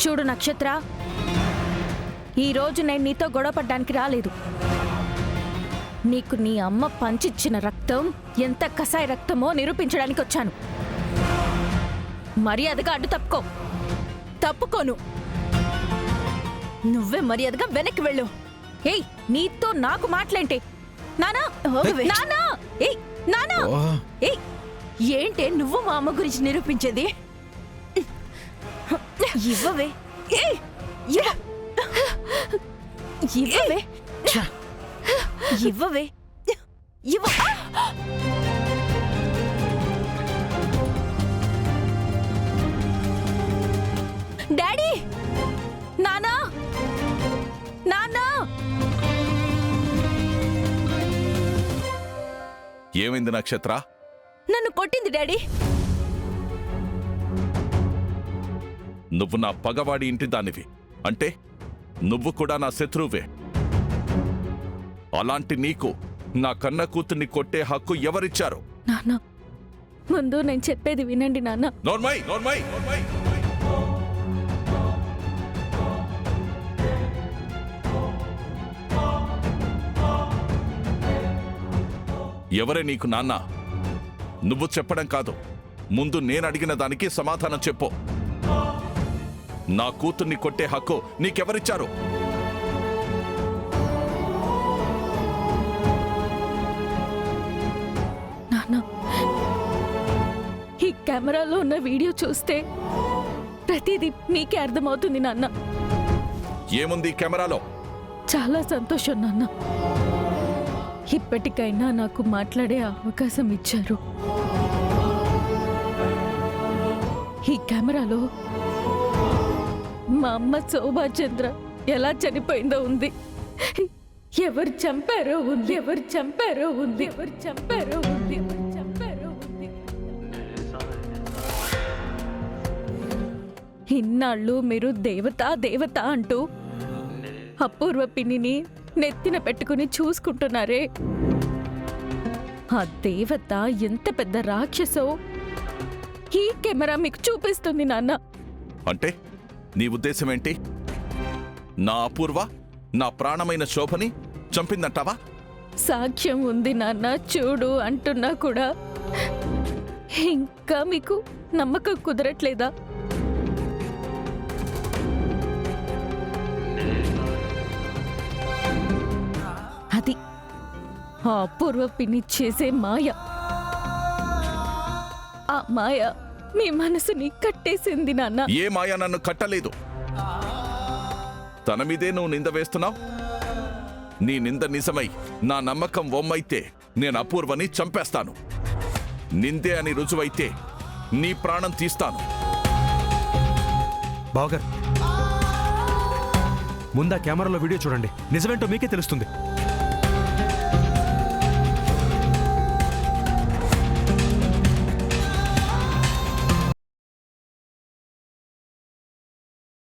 చూడు నక్షత్ర, ఈరోజు నేను నీతో గొడవపడ్డానికి రాలేదు. నీకు నీ అమ్మ పంచిచ్చిన రక్తం ఎంత కసాయ రక్తమో నిరూపించడానికి వచ్చాను. మర్యాదగా అడ్డు తప్పుకో. తప్పుకోను. నువ్వే మర్యాదగా వెనక్కి వెళ్ళు. ఏయ్, నీతో నాకు మాటలేంటే? నానా, నానా, ఏయ్ నానా, ఏయ్, ఏంటే నువ్వు మా అమ్మ గురించి నిరూపించేది? ఇవ్వవే. ఏయ్, ఇవ్వవే. ఇవ్వవే. ఇవ్వ. డాడీ, నానా, నానా. ఏమైంది నక్షత్ర? నన్ను కొట్టింది డాడీ. నువ్వు నా పగవాడి ఇంటి దానివి అంటే నువ్వు కూడా నా శత్రువే. అలాంటి నీకు నా కన్న కూతుర్ని కొట్టే హక్కు ఎవరిచ్చారు? నాన్న, ముందు నేను చెప్పేది వినండి నాన్న. నోర్మై, నోర్మై, నోర్మై. ఎవరే నీకు నాన్న? నువ్వు చెప్పడం కాదు, ముందు నేను అడిగిన దానికి సమాధానం చెప్పు. నా కూతుర్ని కొట్టే హక్కు నీకెవరిచ్చారు? నాన్న, ఈ కెమెరాలో ఉన్న వీడియో చూస్తే ప్రతిదీ మీకే అర్థమవుతుంది నాన్న. ఏముంది కెమెరాలో? చాలా సంతోషం నాన్న. ఇప్పటికైనా నాకు మాట్లాడే అవకాశం ఇచ్చారు. ఈ కెమెరాలో మా అమ్మ శోభాచంద్ర ఎలా చనిపోయిందో ఉంది. ఎవరు చంపారో ఉంది, ఎవరు చంపారో ఉంది, ఎవరు చంపారో ఉంది, ఎవరు చంపారో ఉంది. ఇన్నాళ్ళు మీరు దేవత దేవత అంటూ అపూర్వ పిన్నిని నెత్తిన పెట్టుకుని చూసుకుంటున్నారే, ఆ దేవత ఎంత పెద్ద రాక్షసో ఈ కెమెరా మీకు చూపిస్తుంది నాన్న. అంటే నీ ఉద్దేశం ఏంటి? నా అపూర్వ నా ప్రాణమైన శోభని చంపిందంటావా? సాక్ష్యం ఉంది నాన్న, చూడు అంటున్నా కూడా ఇంకా మీకు నమ్మకం కుదరట్లేదా? అది ఆ అపూర్వ పిన్ని చేసే మాయ. ఆ మాయ మీ మనసుని కట్టేసింది నాన్న. ఏ మాయ నన్ను కట్టలేదు. తన మీదే నువ్వు నింద వేస్తున్నావు. నీ నింద నిజమై నా నమ్మకం వమ్మైతే నేను అపూర్వని చంపేస్తాను. నిందే అని రుజువైతే నీ ప్రాణం తీస్తాను. బావగారు, ముందా కెమెరాలో వీడియో చూడండి, నిజమేంటో మీకే తెలుస్తుంది.